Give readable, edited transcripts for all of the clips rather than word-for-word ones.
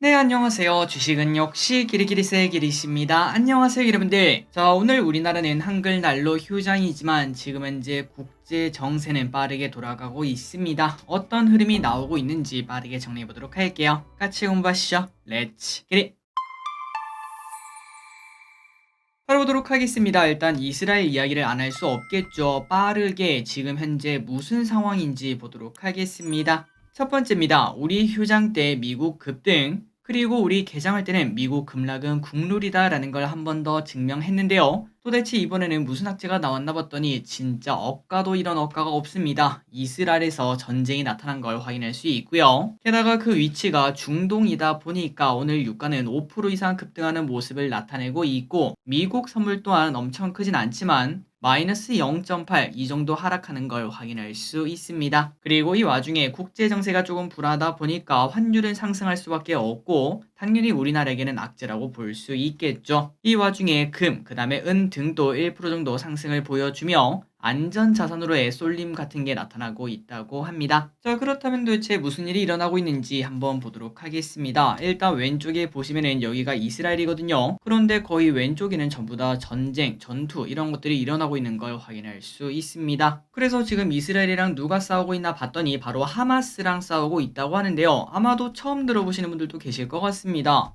네, 안녕하세요. 주식은 역시 기리기리스의 기리씨입니다. 안녕하세요, 여러분들. 자, 오늘 우리나라는 한글날로 휴장이지만 지금 현재 국제 정세는 빠르게 돌아가고 있습니다. 어떤 흐름이 나오고 있는지 빠르게 정리해 보도록 할게요. 같이 공부하시죠. 렛츠 기리! 바로 보도록 하겠습니다. 일단 이스라엘 이야기를 안 할 수 없겠죠. 빠르게 지금 현재 무슨 상황인지 보도록 하겠습니다. 첫 번째입니다. 우리 휴장 때 미국 급등, 그리고 우리 개장할 때는 미국 급락은 국룰이다라는 걸 한 번 더 증명했는데요. 도대체 이번에는 무슨 학제가 나왔나 봤더니 진짜 억가도 이런 억가가 없습니다. 이스라엘에서 전쟁이 나타난 걸 확인할 수 있고요. 게다가 그 위치가 중동이다 보니까 오늘 유가는 5% 이상 급등하는 모습을 나타내고 있고, 미국 선물 또한 엄청 크진 않지만 마이너스 0.8 이 정도 하락하는 걸 확인할 수 있습니다. 그리고 이 와중에 국제 정세가 조금 불안하다 보니까 환율은 상승할 수밖에 없고 당연히 우리나라에게는 악재라고 볼 수 있겠죠. 이 와중에 금, 그 다음에 은 등도 1% 정도 상승을 보여주며 안전자산으로의 쏠림 같은 게 나타나고 있다고 합니다. 자, 그렇다면 도대체 무슨 일이 일어나고 있는지 한번 보도록 하겠습니다. 일단 왼쪽에 보시면은 여기가 이스라엘이거든요. 그런데 거의 왼쪽에는 전부 다 전쟁, 전투 이런 것들이 일어나고 있는 걸 확인할 수 있습니다. 그래서 지금 이스라엘이랑 누가 싸우고 있나 봤더니 바로 하마스랑 싸우고 있다고 하는데요. 아마도 처음 들어보시는 분들도 계실 것 같습니다.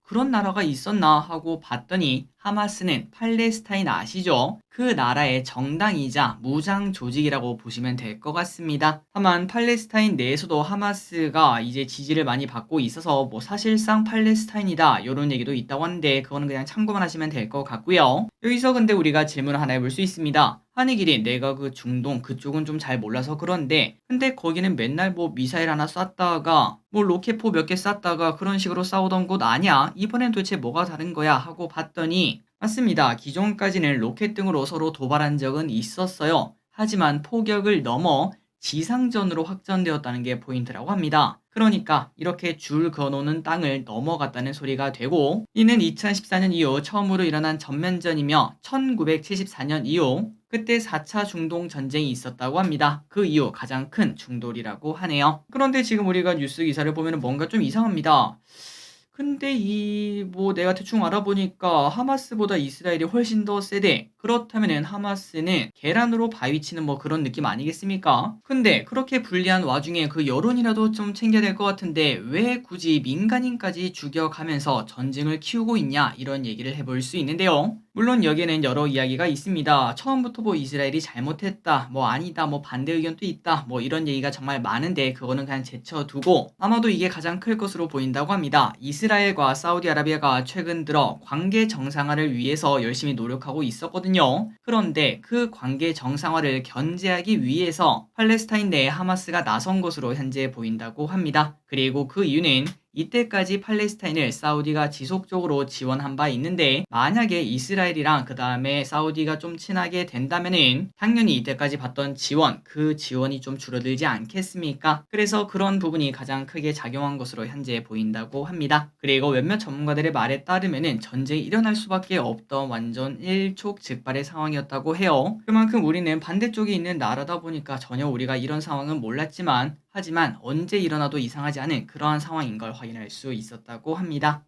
그런 나라가 있었나 하고 봤더니 하마스는 팔레스타인 아시죠? 그 나라의 정당이자 무장 조직이라고 보시면 될 것 같습니다. 다만 팔레스타인 내에서도 하마스가 이제 지지를 많이 받고 있어서 뭐 사실상 팔레스타인이다 이런 얘기도 있다고 하는데 그거는 그냥 참고만 하시면 될 것 같고요. 여기서 근데 우리가 질문을 하나 해볼 수 있습니다. 한익일이 내가 그 중동 그쪽은 좀 잘 몰라서 그런데 근데 거기는 맨날 뭐 미사일 하나 쐈다가 뭐 로켓포 몇 개 쐈다가 그런 식으로 싸우던 곳 아니야? 이번엔 도대체 뭐가 다른 거야? 하고 봤더니 맞습니다. 기존까지는 로켓 등으로 서로 도발한 적은 있었어요. 하지만 포격을 넘어 지상전으로 확전되었다는 게 포인트라고 합니다. 그러니까 이렇게 줄 그어놓는 땅을 넘어갔다는 소리가 되고, 이는 2014년 이후 처음으로 일어난 전면전이며 1974년 이후 그때 4차 중동 전쟁이 있었다고 합니다. 그 이후 가장 큰 충돌이라고 하네요. 그런데 지금 우리가 뉴스 기사를 보면 뭔가 좀 이상합니다. 근데 뭐 내가 대충 알아보니까 하마스보다 이스라엘이 훨씬 더 세대. 그렇다면은 하마스는 계란으로 바위치는 뭐 그런 느낌 아니겠습니까? 근데 그렇게 불리한 와중에 그 여론이라도 좀 챙겨야 될 것 같은데 왜 굳이 민간인까지 죽여가면서 전쟁을 키우고 있냐 이런 얘기를 해볼 수 있는데요. 물론 여기에는 여러 이야기가 있습니다. 처음부터 뭐 이스라엘이 잘못했다, 뭐 아니다, 뭐 반대 의견도 있다, 뭐 이런 얘기가 정말 많은데 그거는 그냥 제쳐두고 아마도 이게 가장 클 것으로 보인다고 합니다. 이스라엘과 사우디아라비아가 최근 들어 관계 정상화를 위해서 열심히 노력하고 있었거든요. 그런데 그 관계 정상화를 견제하기 위해서 팔레스타인 내에 하마스가 나선 것으로 현재 보인다고 합니다. 그리고 그 이유는 이때까지 팔레스타인을 사우디가 지속적으로 지원한 바 있는데 만약에 이스라엘이랑 그 다음에 사우디가 좀 친하게 된다면은 당연히 이때까지 받던 지원, 그 지원이 좀 줄어들지 않겠습니까? 그래서 그런 부분이 가장 크게 작용한 것으로 현재 보인다고 합니다. 그리고 몇몇 전문가들의 말에 따르면은 전쟁이 일어날 수밖에 없던 완전 일촉즉발의 상황이었다고 해요. 그만큼 우리는 반대쪽에 있는 나라다 보니까 전혀 우리가 이런 상황은 몰랐지만 하지만 언제 일어나도 이상하지 않은 그러한 상황인 걸 확인할 수 있었다고 합니다.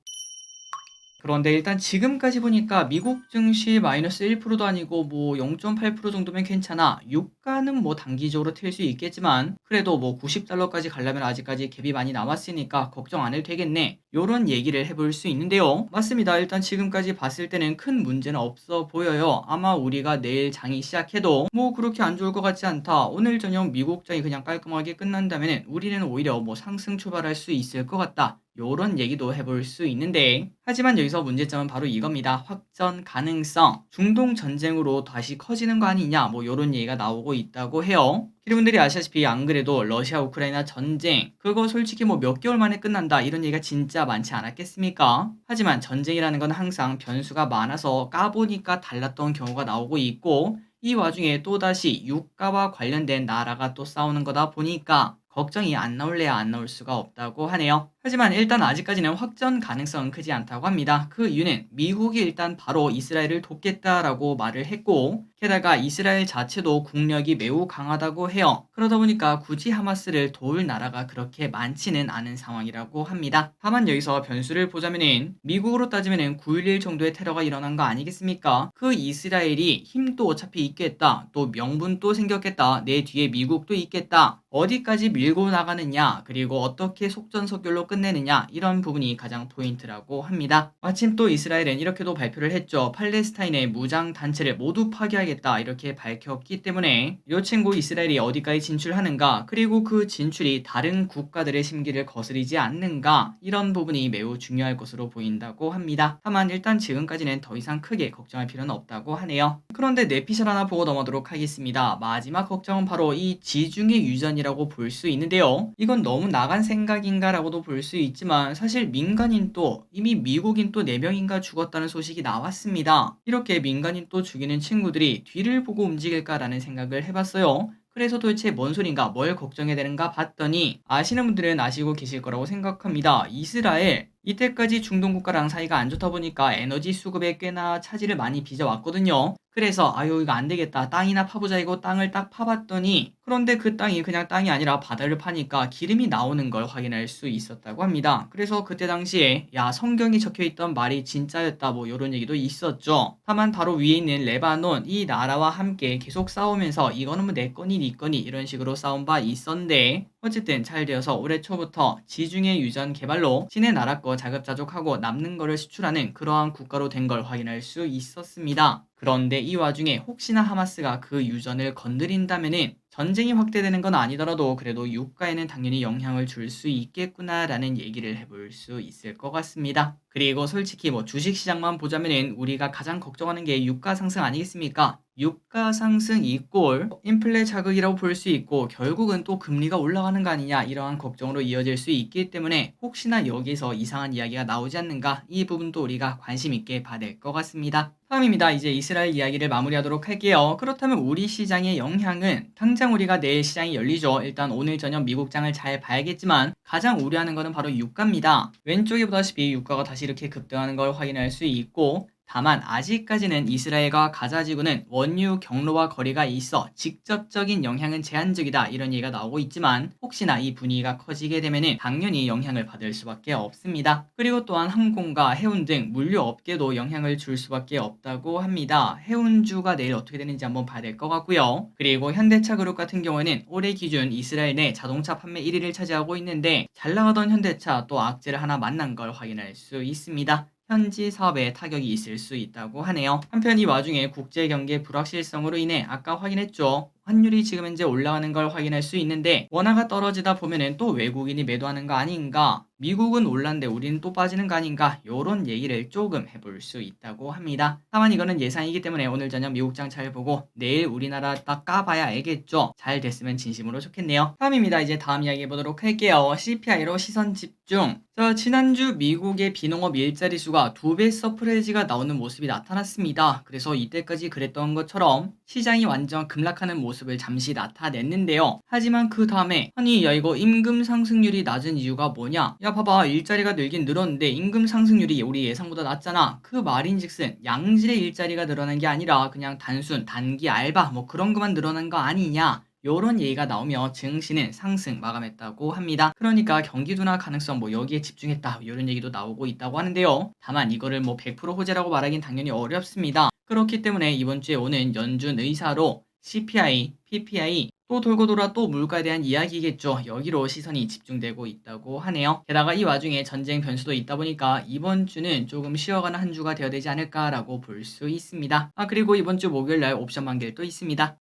그런데 일단 지금까지 보니까 미국 증시 마이너스 1%도 아니고 뭐 0.8% 정도면 괜찮아. 유가는 뭐 단기적으로 튈 수 있겠지만 그래도 뭐 90달러까지 가려면 아직까지 갭이 많이 남았으니까 걱정 안 해도 되겠네. 요런 얘기를 해볼 수 있는데요. 맞습니다. 일단 지금까지 봤을 때는 큰 문제는 없어 보여요. 아마 우리가 내일 장이 시작해도 뭐 그렇게 안 좋을 것 같지 않다. 오늘 저녁 미국 장이 그냥 깔끔하게 끝난다면 우리는 오히려 뭐 상승 출발할 수 있을 것 같다. 요런 얘기도 해볼 수 있는데 하지만 여기서 문제점은 바로 이겁니다. 확전 가능성. 중동 전쟁으로 다시 커지는 거 아니냐 뭐 요런 얘기가 나오고 있다고 해요. 여러분들이 아시다시피 안 그래도 러시아 우크라이나 전쟁 그거 솔직히 뭐 몇 개월 만에 끝난다 이런 얘기가 진짜 많지 않았겠습니까? 하지만 전쟁이라는 건 항상 변수가 많아서 까보니까 달랐던 경우가 나오고 있고 이 와중에 또다시 유가와 관련된 나라가 또 싸우는 거다 보니까 걱정이 안 나올래야 안 나올 수가 없다고 하네요. 하지만 일단 아직까지는 확전 가능성은 크지 않다고 합니다. 그 이유는 미국이 일단 바로 이스라엘을 돕겠다라고 말을 했고, 게다가 이스라엘 자체도 국력이 매우 강하다고 해요. 그러다 보니까 굳이 하마스를 도울 나라가 그렇게 많지는 않은 상황이라고 합니다. 다만 여기서 변수를 보자면은 미국으로 따지면은 9.11 정도의 테러가 일어난 거 아니겠습니까? 그 이스라엘이 힘도 어차피 있겠다, 또 명분도 생겼겠다, 내 뒤에 미국도 있겠다, 어디까지 밀고 나가느냐, 그리고 어떻게 속전속결로 끝내느냐, 이런 부분이 가장 포인트라고 합니다. 마침 또 이스라엘은 이렇게도 발표를 했죠. 팔레스타인의 무장 단체를 모두 파괴하겠다, 이렇게 밝혔기 때문에 이 친구 이스라엘이 어디까지 진출하는가, 그리고 그 진출이 다른 국가들의 심기를 거스르지 않는가, 이런 부분이 매우 중요할 것으로 보인다고 합니다. 다만 일단 지금까지는 더 이상 크게 걱정할 필요는 없다고 하네요. 그런데 내피셜 하나 보고 넘어가도록 하겠습니다. 마지막 걱정은 바로 이 지중해 유전이라고 볼 수 있는데요. 이건 너무 나간 생각인가 라고도 볼 수 있지만, 사실 민간인 또 이미 미국인 또 4명인가 죽었다는 소식이 나왔습니다. 이렇게 민간인 또 죽이는 친구들이 뒤를 보고 움직일까라는 생각을 해봤어요. 그래서 도대체 뭔 소린가, 뭘 걱정해야 되는가 봤더니, 아시는 분들은 아시고 계실 거라고 생각합니다. 이스라엘, 이때까지 중동 국가랑 사이가 안 좋다 보니까 에너지 수급에 꽤나 차질을 많이 빚어왔거든요. 그래서 아유 이거 안 되겠다, 땅이나 파보자, 이거 땅을 딱 파봤더니, 그런데 그 땅이 그냥 땅이 아니라 바다를 파니까 기름이 나오는 걸 확인할 수 있었다고 합니다. 그래서 그때 당시에 야, 성경에 적혀있던 말이 진짜였다, 뭐 이런 얘기도 있었죠. 다만 바로 위에 있는 레바논, 이 나라와 함께 계속 싸우면서 이거는 뭐 내 거니 네 거니 이런 식으로 싸운 바 있었는데, 어쨌든 잘 되어서 올해 초부터 지중해 유전 개발로 지네 나라 거 자급자족하고 남는 거를 수출하는 그러한 국가로 된 걸 확인할 수 있었습니다. 그런데 이 와중에 혹시나 하마스가 그 유전을 건드린다면은 전쟁이 확대되는 건 아니더라도 그래도 유가에는 당연히 영향을 줄 수 있겠구나라는 얘기를 해볼 수 있을 것 같습니다. 그리고 솔직히 뭐 주식시장만 보자면은 우리가 가장 걱정하는 게 유가 상승 아니겠습니까? 유가 상승 이꼴 인플레 자극이라고 볼 수 있고, 결국은 또 금리가 올라가는 거 아니냐, 이러한 걱정으로 이어질 수 있기 때문에 혹시나 여기서 이상한 이야기가 나오지 않는가, 이 부분도 우리가 관심 있게 봐야 될 것 같습니다. 다음입니다. 이제 이스라엘 이야기를 마무리하도록 할게요. 그렇다면 우리 시장의 영향은, 당장 우리가 내일 시장이 열리죠. 일단 오늘 저녁 미국장을 잘 봐야겠지만 가장 우려하는 것은 바로 유가입니다. 왼쪽에 보다시피 유가가 다시 이렇게 급등하는 걸 확인할 수 있고, 다만 아직까지는 이스라엘과 가자 지구는 원유 경로와 거리가 있어 직접적인 영향은 제한적이다, 이런 얘기가 나오고 있지만, 혹시나 이 분위기가 커지게 되면 당연히 영향을 받을 수밖에 없습니다. 그리고 또한 항공과 해운 등 물류업계도 영향을 줄 수밖에 없다고 합니다. 해운주가 내일 어떻게 되는지 한번 봐야 될 것 같고요. 그리고 현대차 그룹 같은 경우에는 올해 기준 이스라엘 내 자동차 판매 1위를 차지하고 있는데, 잘 나가던 현대차 또 악재를 하나 만난 걸 확인할 수 있습니다. 현지 사업에 타격이 있을 수 있다고 하네요. 한편 이 와중에 국제 경제 불확실성으로 인해 아까 확인했죠. 환율이 지금 현재 올라가는 걸 확인할 수 있는데, 원화가 떨어지다 보면은 또 외국인이 매도하는 거 아닌가, 미국은 올랐는데 우리는 또 빠지는 거 아닌가, 요런 얘기를 조금 해볼 수 있다고 합니다. 다만 이거는 예상이기 때문에 오늘 저녁 미국장 잘 보고 내일 우리나라 딱 까봐야 알겠죠. 잘 됐으면 진심으로 좋겠네요. 다음입니다. 이제 다음 이야기 해보도록 할게요. CPI로 시선 집중. 자, 지난주 미국의 비농업 일자리 수가 2배 서프라이즈가 나오는 모습이 나타났습니다. 그래서 이때까지 그랬던 것처럼 시장이 완전 급락하는 모습을 잠시 나타냈는데요. 하지만 그 다음에 아니 야 이거 임금 상승률이 낮은 이유가 뭐냐, 야 봐봐 일자리가 늘긴 늘었는데 임금 상승률이 우리 예상보다 낮잖아. 그 말인즉슨 양질의 일자리가 늘어난 게 아니라 그냥 단순 단기 알바 뭐 그런 것만 늘어난 거 아니냐, 요런 얘기가 나오며 증시는 상승 마감했다고 합니다. 그러니까 경기 둔화 가능성 뭐 여기에 집중했다, 요런 얘기도 나오고 있다고 하는데요. 다만 이거를 뭐 100% 호재라고 말하긴 당연히 어렵습니다. 그렇기 때문에 이번 주에 오는 연준 의사로 CPI, PPI 또 돌고 돌아 또 물가에 대한 이야기겠죠. 여기로 시선이 집중되고 있다고 하네요. 게다가 이 와중에 전쟁 변수도 있다 보니까 이번 주는 조금 쉬어가는 한 주가 되어야 되지 않을까라고 볼 수 있습니다. 그리고 이번 주 목요일날 옵션 만기도 있습니다.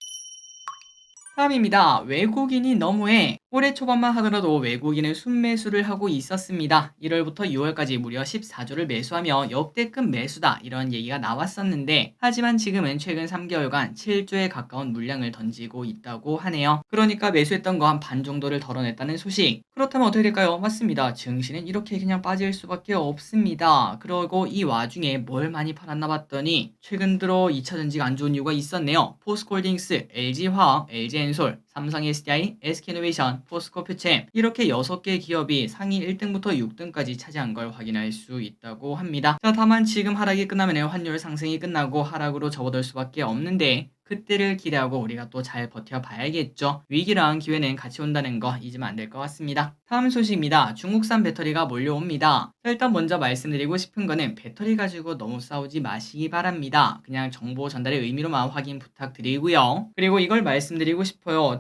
다음입니다. 외국인이 너무해. 올해 초반만 하더라도 외국인은 순매수를 하고 있었습니다. 1월부터 6월까지 무려 14조를 매수하며 역대급 매수다, 이런 얘기가 나왔었는데, 하지만 지금은 최근 3개월간 7조에 가까운 물량을 던지고 있다고 하네요. 그러니까 매수했던 거 한 반 정도를 덜어냈다는 소식. 그렇다면 어떻게 될까요? 맞습니다. 증시는 이렇게 그냥 빠질 수밖에 없습니다. 그리고 이 와중에 뭘 많이 팔았나 봤더니 최근 들어 2차 전지가 안 좋은 이유가 있었네요. 포스코홀딩스, LG화학, LG엔솔, 삼성 SDI, SK이노베이션, 포스코 퓨체 이렇게 6개 기업이 상위 1등부터 6등까지 차지한 걸 확인할 수 있다고 합니다. 자, 다만 지금 하락이 끝나면 환율 상승이 끝나고 하락으로 접어들 수밖에 없는데 그때를 기대하고 우리가 또 잘 버텨봐야겠죠. 위기랑 기회는 같이 온다는 거 잊으면 안 될 것 같습니다. 다음 소식입니다. 중국산 배터리가 몰려옵니다. 자, 일단 먼저 말씀드리고 싶은 거는 배터리 가지고 너무 싸우지 마시기 바랍니다. 그냥 정보 전달의 의미로만 확인 부탁드리고요. 그리고 이걸 말씀드리고 싶어요.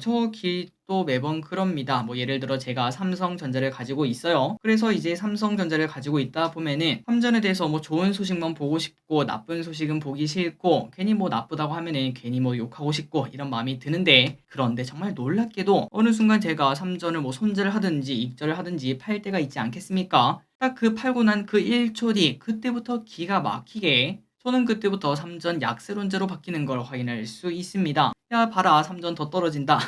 또 매번 그럽니다. 뭐 예를 들어 제가 삼성전자를 가지고 있어요. 그래서 이제 삼성전자를 가지고 있다 보면은 삼전에 대해서 뭐 좋은 소식만 보고 싶고 나쁜 소식은 보기 싫고 괜히 뭐 나쁘다고 하면은 괜히 뭐 욕하고 싶고 이런 마음이 드는데, 그런데 정말 놀랍게도 어느 순간 제가 삼전을 뭐 손절을 하든지 익절을 하든지 팔 때가 있지 않겠습니까? 딱 그 팔고 난 그 1초 뒤 그때부터 기가 막히게 저는 그때부터 삼전 약세론자로 바뀌는 걸 확인할 수 있습니다. 야 봐라, 삼전 더 떨어진다.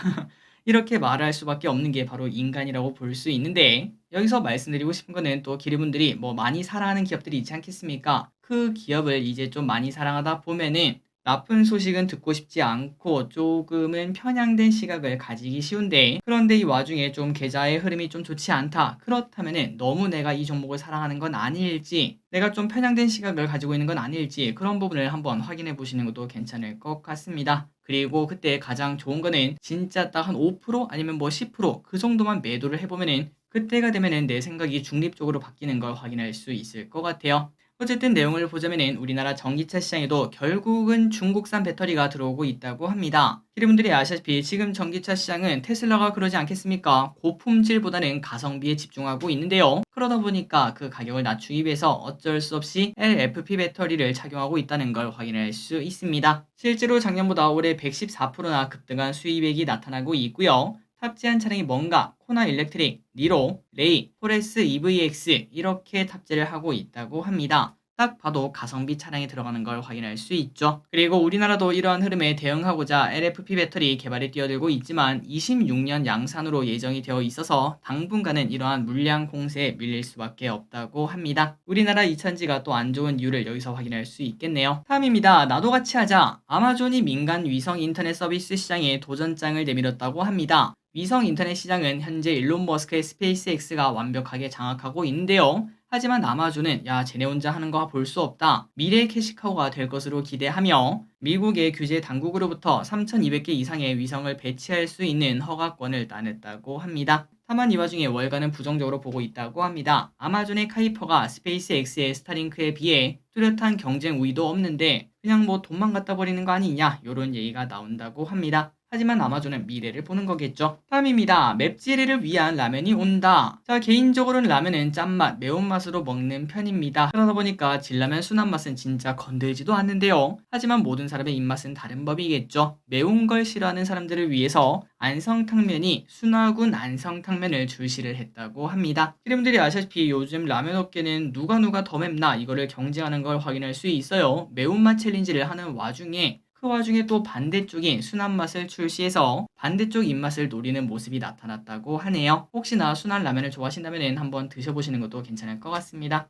이렇게 말할 수밖에 없는 게 바로 인간이라고 볼 수 있는데, 여기서 말씀드리고 싶은 거는 또 기르분들이 뭐 많이 사랑하는 기업들이 있지 않겠습니까? 그 기업을 이제 좀 많이 사랑하다 보면은 나쁜 소식은 듣고 싶지 않고 조금은 편향된 시각을 가지기 쉬운데, 그런데 이 와중에 좀 계좌의 흐름이 좀 좋지 않다. 그렇다면은 너무 내가 이 종목을 사랑하는 건 아닐지, 내가 좀 편향된 시각을 가지고 있는 건 아닐지 그런 부분을 한번 확인해 보시는 것도 괜찮을 것 같습니다. 그리고 그때 가장 좋은 거는 진짜 딱 한 5% 아니면 뭐 10%그 정도만 매도를 해보면은 그때가 되면은 내 생각이 중립적으로 바뀌는 걸 확인할 수 있을 것 같아요. 어쨌든 내용을 보자면은 우리나라 전기차 시장에도 결국은 중국산 배터리가 들어오고 있다고 합니다. 여러분들이 아시다시피 지금 전기차 시장은 테슬라가 그러지 않겠습니까? 고품질보다는 가성비에 집중하고 있는데요. 그러다 보니까 그 가격을 낮추기 위해서 어쩔 수 없이 LFP 배터리를 착용하고 있다는 걸 확인할 수 있습니다. 실제로 작년보다 올해 114%나 급등한 수입액이 나타나고 있고요. 탑재한 차량이 뭔가 코나 일렉트릭, 니로, 레이, 포레스 EVX 이렇게 탑재를 하고 있다고 합니다. 딱 봐도 가성비 차량에 들어가는 걸 확인할 수 있죠. 그리고 우리나라도 이러한 흐름에 대응하고자 LFP 배터리 개발에 뛰어들고 있지만 26년 양산으로 예정이 되어 있어서 당분간은 이러한 물량 공세에 밀릴 수밖에 없다고 합니다. 우리나라 이차전지가 또 안 좋은 이유를 여기서 확인할 수 있겠네요. 다음입니다. 나도 같이 하자. 아마존이 민간 위성 인터넷 서비스 시장에 도전장을 내밀었다고 합니다. 위성 인터넷 시장은 현재 일론 머스크의 스페이스X가 완벽하게 장악하고 있는데요. 하지만 아마존은 야 쟤네 혼자 하는 거 볼 수 없다. 미래의 캐시카우가 될 것으로 기대하며 미국의 규제 당국으로부터 3,200개 이상의 위성을 배치할 수 있는 허가권을 따냈다고 합니다. 다만 이 와중에 월가는 부정적으로 보고 있다고 합니다. 아마존의 카이퍼가 스페이스X의 스타링크에 비해 뚜렷한 경쟁 우위도 없는데 그냥 뭐 돈만 갖다 버리는 거 아니냐, 요런 얘기가 나온다고 합니다. 하지만 아마존은 미래를 보는 거겠죠. 다음입니다. 맵찔이를 위한 라면이 온다. 자, 개인적으로는 라면은 짠맛, 매운맛으로 먹는 편입니다. 그러다 보니까 진라면 순한맛은 진짜 건들지도 않는데요. 하지만 모든 사람의 입맛은 다른 법이겠죠. 매운 걸 싫어하는 사람들을 위해서 안성탕면이 순화군 안성탕면을 출시를 했다고 합니다. 여러분들이 아시다시피 요즘 라면 업계는 누가 더 맵나 이거를 경쟁하는 걸 확인할 수 있어요. 매운맛 챌린지를 하는 와중에 그 와중에 또 반대쪽인 순한 맛을 출시해서 반대쪽 입맛을 노리는 모습이 나타났다고 하네요. 혹시나 순한 라면을 좋아하신다면 한번 드셔보시는 것도 괜찮을 것 같습니다.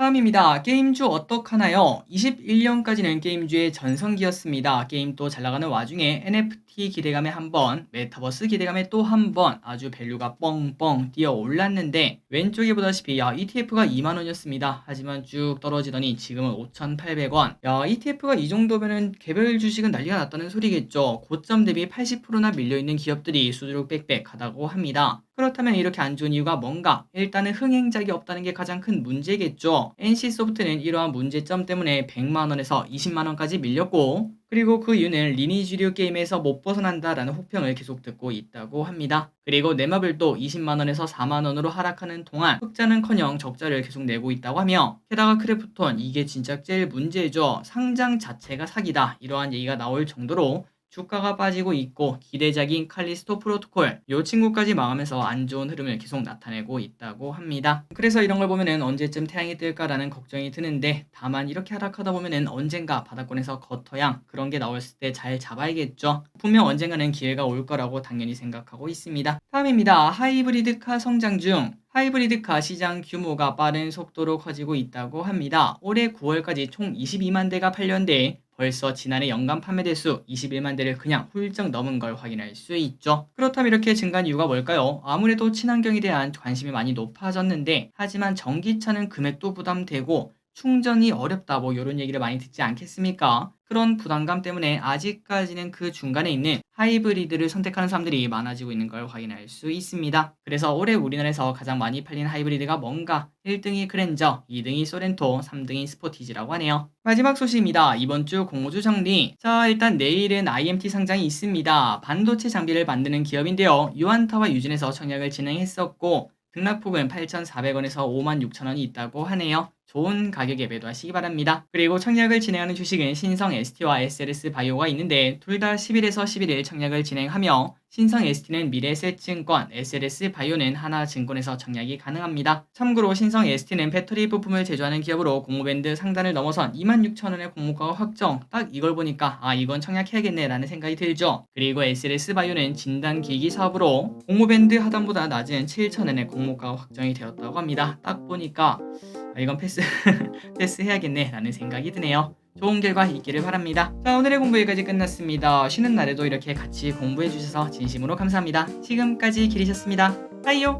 다음입니다. 게임주 어떡하나요? 21년까지는 게임주의 전성기였습니다. 게임도 잘 나가는 와중에 NFT 기대감에 한 번, 메타버스 기대감에 또 한 번 아주 밸류가 뻥뻥 뛰어 올랐는데 왼쪽에 보다시피 ETF가 2만원이었습니다. 하지만 쭉 떨어지더니 지금은 5,800원. ETF가 이 정도면은 개별 주식은 난리가 났다는 소리겠죠. 고점 대비 80%나 밀려있는 기업들이 수두룩 빽빽하다고 합니다. 그렇다면 이렇게 안 좋은 이유가 뭔가? 일단은 흥행작이 없다는 게 가장 큰 문제겠죠. NC소프트는 이러한 문제점 때문에 100만원에서 20만원까지 밀렸고, 그리고 그 이유는 리니지류 게임에서 못 벗어난다라는 혹평을 계속 듣고 있다고 합니다. 그리고 넷마블도 20만원에서 4만원으로 하락하는 동안 흑자는커녕 적자를 계속 내고 있다고 하며, 게다가 크래프톤 이게 진짜 제일 문제죠. 상장 자체가 사기다, 이러한 얘기가 나올 정도로 주가가 빠지고 있고 기대작인 칼리스토 프로토콜 요 친구까지 망하면서 안 좋은 흐름을 계속 나타내고 있다고 합니다. 그래서 이런 걸 보면은 언제쯤 태양이 뜰까라는 걱정이 드는데, 다만 이렇게 하락하다 보면은 언젠가 바닥권에서 겉터양 그런 게 나왔을 때 잘 잡아야겠죠. 분명 언젠가는 기회가 올 거라고 당연히 생각하고 있습니다. 다음입니다. 하이브리드카 성장 중. 하이브리드카 시장 규모가 빠른 속도로 커지고 있다고 합니다. 올해 9월까지 총 22만 대가 팔렸는데 벌써 지난해 연간 판매 대수 21만 대를 그냥 훌쩍 넘은 걸 확인할 수 있죠. 그렇다면 이렇게 증가한 이유가 뭘까요? 아무래도 친환경에 대한 관심이 많이 높아졌는데, 하지만 전기차는 금액도 부담되고 충전이 어렵다 뭐 이런 얘기를 많이 듣지 않겠습니까? 그런 부담감 때문에 아직까지는 그 중간에 있는 하이브리드를 선택하는 사람들이 많아지고 있는 걸 확인할 수 있습니다. 그래서 올해 우리나라에서 가장 많이 팔린 하이브리드가 뭔가? 1등이 그랜저, 2등이 소렌토, 3등이 스포티지라고 하네요. 마지막 소식입니다. 이번 주 공모주 정리. 자, 일단 내일은 IMT 상장이 있습니다. 반도체 장비를 만드는 기업인데요. 유안타와 유진에서 청약을 진행했었고 등락폭은 8,400원에서 56,000원이 있다고 하네요. 좋은 가격에 매도하시기 바랍니다. 그리고 청약을 진행하는 주식은 신성 ST와 SLS 바이오가 있는데 둘 다 10일에서 11일 청약을 진행하며 신성 ST는 미래에셋증권, SLS 바이오는 하나증권에서 청약이 가능합니다. 참고로 신성 ST는 배터리 부품을 제조하는 기업으로 공모밴드 상단을 넘어선 26,000원의 공모가가 확정. 딱 이걸 보니까 이건 청약해야겠네 라는 생각이 들죠. 그리고 SLS 바이오는 진단기기 사업으로 공모밴드 하단보다 낮은 7,000원의 공모가가 확정이 되었다고 합니다. 딱 보니까 이건 패스해야겠네 라는 생각이 드네요. 좋은 결과 있기를 바랍니다. 자, 오늘의 공부 여기까지 끝났습니다. 쉬는 날에도 이렇게 같이 공부해 주셔서 진심으로 감사합니다. 지금까지 길이셨습니다. 빠이요.